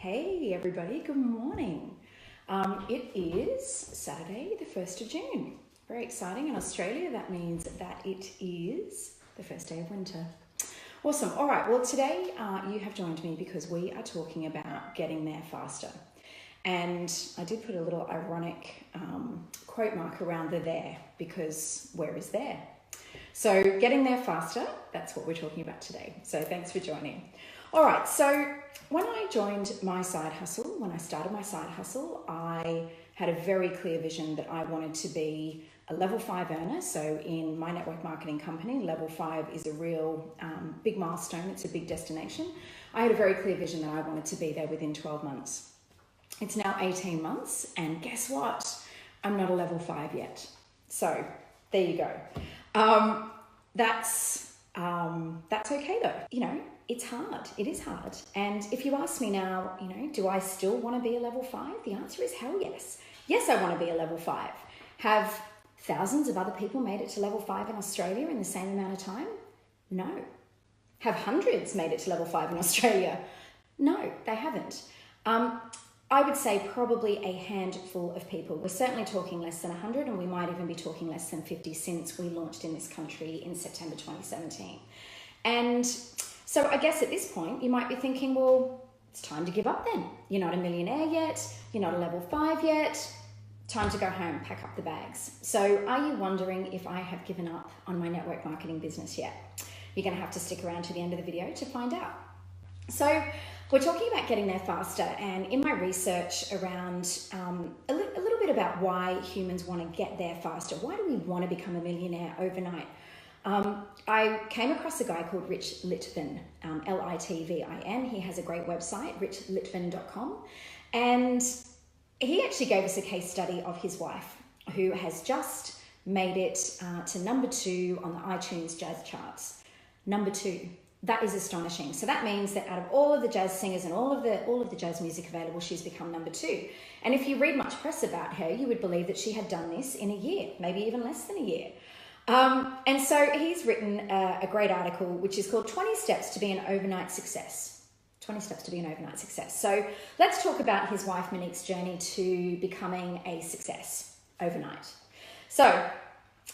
Hey everybody, good morning. It is Saturday, the 1st of June. Very exciting. In Australia, that means that it is the first day of winter. Awesome. All right, well today you have joined me because we are talking about getting there faster. And I did put a little ironic quote mark around the there because where is there? So getting there faster, that's what we're talking about today. So thanks for joining. All right, so when I joined my side hustle, when I started my side hustle, I had a very clear vision that I wanted to be a level 5 earner. So in my network marketing company, level 5 is a real big milestone. It's a big destination. I had a very clear vision that I wanted to be there within 12 months. It's now 18 months, and guess what? I'm not a level 5 yet. So there you go. That's okay though. You know, it's hard. It is hard. And if you ask me now, you know, do I still want to be a level 5? The answer is hell yes. Yes, I want to be a level 5. Have thousands of other people made it to level 5 in Australia in the same amount of time? No. Have hundreds made it to level 5 in Australia? No, they haven't. I would say probably a handful of people. We're certainly talking less than 100, and we might even be talking less than 50 since we launched in this country in September 2017. And so I guess at this point, you might be thinking, well, it's time to give up then. You're not a millionaire yet. You're not a level 5 yet. Time to go home, pack up the bags. So are you wondering if I have given up on my network marketing business yet? You're going to have to stick around to the end of the video to find out. So we're talking about getting there faster, and in my research around a little bit about why humans want to get there faster, why do we want to become a millionaire overnight? I came across a guy called Rich Litvin, Litvin. He has a great website, richlitvin.com, and he actually gave us a case study of his wife who has just made it to number 2 on the iTunes jazz charts. Number 2. That is astonishing. So that means that out of all of the jazz singers and all of the jazz music available, she's become number 2. And if you read much press about her, you would believe that she had done this in a year, maybe even less than a year. And so he's written a great article, which is called 20 Steps to be an Overnight Success. 20 Steps to be an Overnight Success. So let's talk about his wife Monique's journey to becoming a success overnight. So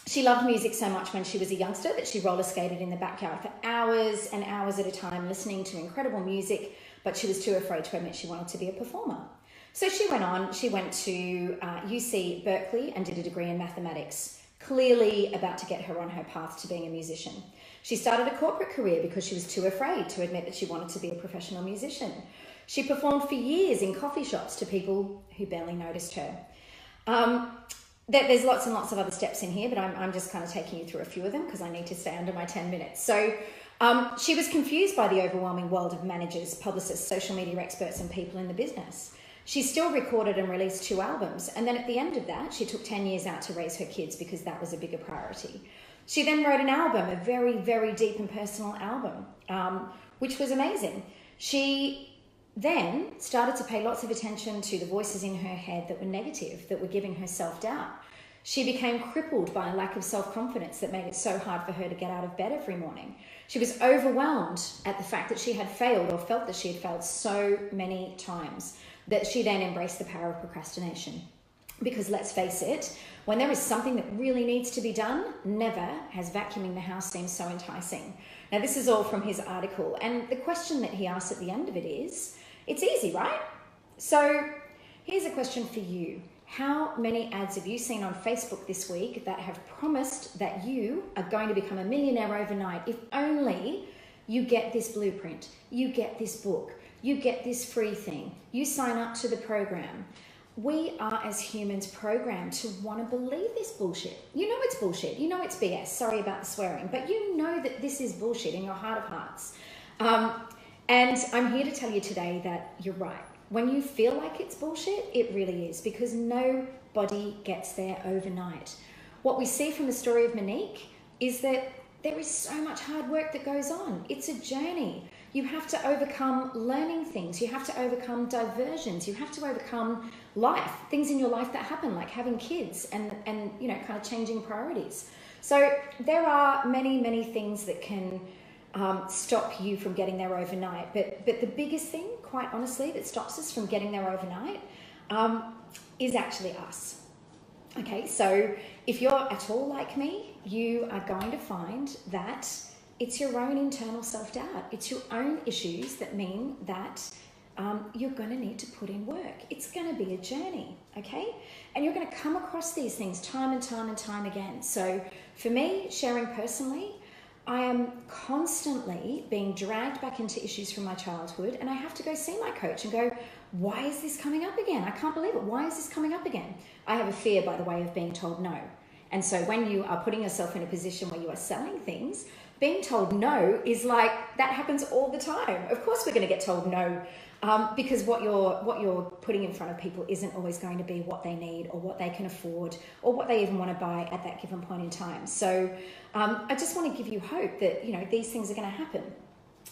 she loved music so much when she was a youngster that she roller skated in the backyard for hours and hours at a time, listening to incredible music, but she was too afraid to admit she wanted to be a performer. So she went to UC Berkeley and did a degree in mathematics, clearly about to get her on her path to being a musician. She started a corporate career because she was too afraid to admit that she wanted to be a professional musician. She performed for years in coffee shops to people who barely noticed her. There's lots and lots of other steps in here, but I'm just kind of taking you through a few of them because I need to stay under my 10 minutes. So she was confused by the overwhelming world of managers, publicists, social media experts, and people in the business. She still recorded and released 2 albums. And then at the end of that, she took 10 years out to raise her kids because that was a bigger priority. She then wrote an album, a very, very deep and personal album, which was amazing. She then started to pay lots of attention to the voices in her head that were negative, that were giving her self-doubt. She became crippled by a lack of self-confidence that made it so hard for her to get out of bed every morning. She was overwhelmed at the fact that she had failed, or felt that she had failed so many times, that she then embraced the power of procrastination. Because let's face it, when there is something that really needs to be done, never has vacuuming the house seemed so enticing. Now, this is all from his article, and the question that he asks at the end of it is, it's easy, right? So here's a question for you. How many ads have you seen on Facebook this week that have promised that you are going to become a millionaire overnight if only you get this blueprint, you get this book, you get this free thing, you sign up to the program? We are, as humans, programmed to want to believe this bullshit. You know it's bullshit. You know it's BS. Sorry about the swearing. But you know that this is bullshit in your heart of hearts. And I'm here to tell you today that you're right. When you feel like it's bullshit, it really is, because nobody gets there overnight. What we see from the story of Monique is that there is so much hard work that goes on. It's a journey. You have to overcome learning things. You have to overcome diversions. You have to overcome life, things in your life that happen, like having kids and you know, kind of changing priorities. So there are many, many things that can stop you from getting there overnight. But the biggest thing, quite honestly, that stops us from getting there overnight is actually us. Okay, so if you're at all like me, you are going to find that it's your own internal self-doubt. It's your own issues that mean that you're going to need to put in work. It's going to be a journey, okay? And you're going to come across these things time and time and time again. So for me, sharing personally, I am constantly being dragged back into issues from my childhood, and I have to go see my coach and go, why is this coming up again? I can't believe it. Why is this coming up again? I have a fear, by the way, of being told no. And so when you are putting yourself in a position where you are selling things, being told no is like, that happens all the time. Of course we're going to get told no, because what you're putting in front of people isn't always going to be what they need or what they can afford or what they even want to buy at that given point in time. So I just want to give you hope that, you know, these things are going to happen.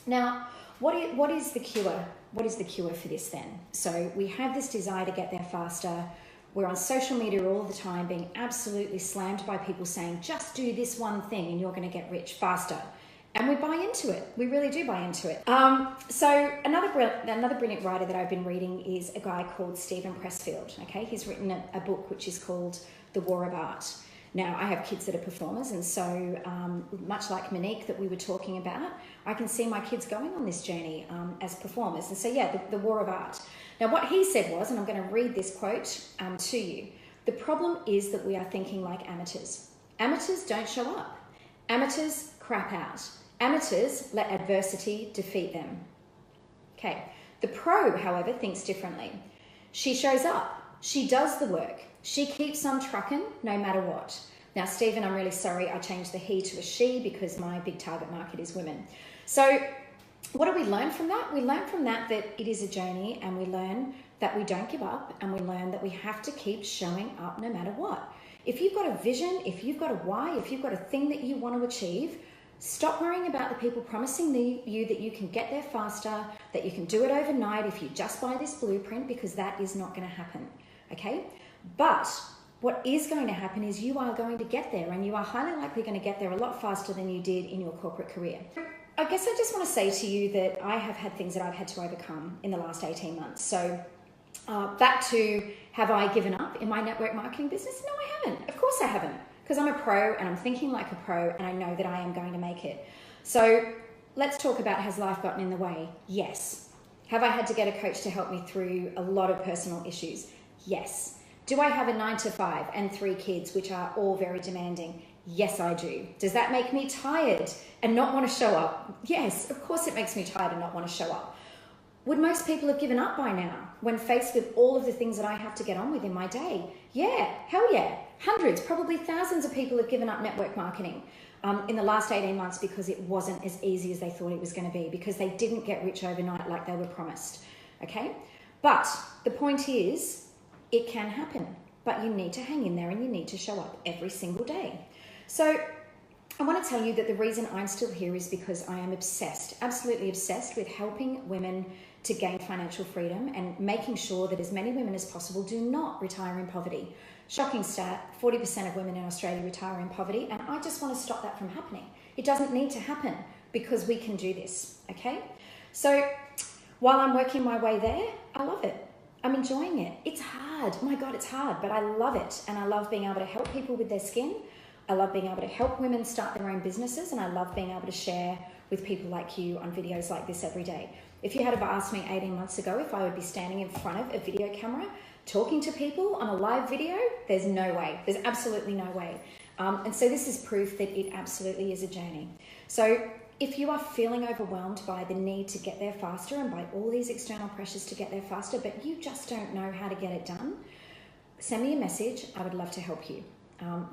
Now, what is the cure? What is the cure for this then? So we have this desire to get there faster. We're on social media all the time being absolutely slammed by people saying, just do this one thing and you're going to get rich faster. And we buy into it. We really do buy into it. So another brilliant writer that I've been reading is a guy called Stephen Pressfield. Okay, he's written a book which is called The War of Art. Now, I have kids that are performers, and so much like Monique that we were talking about, I can see my kids going on this journey as performers. And so, yeah, the War of Art. Now, what he said was, and I'm going to read this quote to you, the problem is that we are thinking like amateurs. Amateurs don't show up. Amateurs crap out. Amateurs let adversity defeat them. Okay. The pro, however, thinks differently. She shows up. She does the work. She keeps on trucking no matter what. Now, Stephen, I'm really sorry I changed the he to a she because my big target market is women. So what do we learn from that? We learn from that it is a journey, and we learn that we don't give up, and we learn that we have to keep showing up no matter what. If you've got a vision, if you've got a why, if you've got a thing that you want to achieve, stop worrying about the people promising you that you can get there faster, that you can do it overnight if you just buy this blueprint, because that is not going to happen, okay? But what is going to happen is you are going to get there, and you are highly likely going to get there a lot faster than you did in your corporate career. I guess I just want to say to you that I have had things that I've had to overcome in the last 18 months. So back to, have I given up in my network marketing business? No, I haven't. Of course I haven't, because I'm a pro and I'm thinking like a pro, and I know that I am going to make it. So let's talk about, has life gotten in the way? Yes. Have I had to get a coach to help me through a lot of personal issues? Yes. Do I have a 9-to-5 and 3 kids, which are all very demanding? Yes, I do. Does that make me tired and not want to show up? Yes, of course it makes me tired and not want to show up. Would most people have given up by now when faced with all of the things that I have to get on with in my day? Yeah, hell yeah. Hundreds, probably thousands of people have given up network marketing in the last 18 months because it wasn't as easy as they thought it was going to be, because they didn't get rich overnight like they were promised, okay? But the point is, it can happen, but you need to hang in there and you need to show up every single day. So I want to tell you that the reason I'm still here is because I am obsessed, absolutely obsessed with helping women to gain financial freedom and making sure that as many women as possible do not retire in poverty. Shocking stat, 40% of women in Australia retire in poverty, and I just want to stop that from happening. It doesn't need to happen because we can do this, okay? So while I'm working my way there, I love it. I'm enjoying it. It's hard. Oh my God, it's hard, but I love it. And I love being able to help people with their skin. I love being able to help women start their own businesses. And I love being able to share with people like you on videos like this every day. If you had have asked me 18 months ago if I would be standing in front of a video camera talking to people on a live video, there's no way. There's absolutely no way. And so this is proof that it absolutely is a journey. So if you are feeling overwhelmed by the need to get there faster and by all these external pressures to get there faster, but you just don't know how to get it done, send me a message. I would love to help you.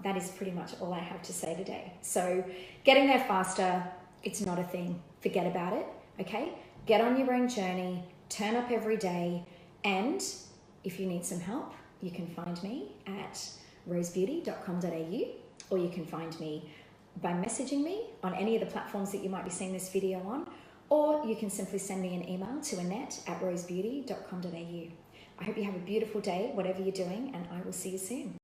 That is pretty much all I have to say today. So getting there faster, it's not a thing. Forget about it, okay? Get on your own journey, turn up every day, and if you need some help, you can find me at rosebeauty.com.au, or you can find me by messaging me on any of the platforms that you might be seeing this video on, or you can simply send me an email to Annette@rosebeauty.com.au. I hope you have a beautiful day, whatever you're doing, and I will see you soon.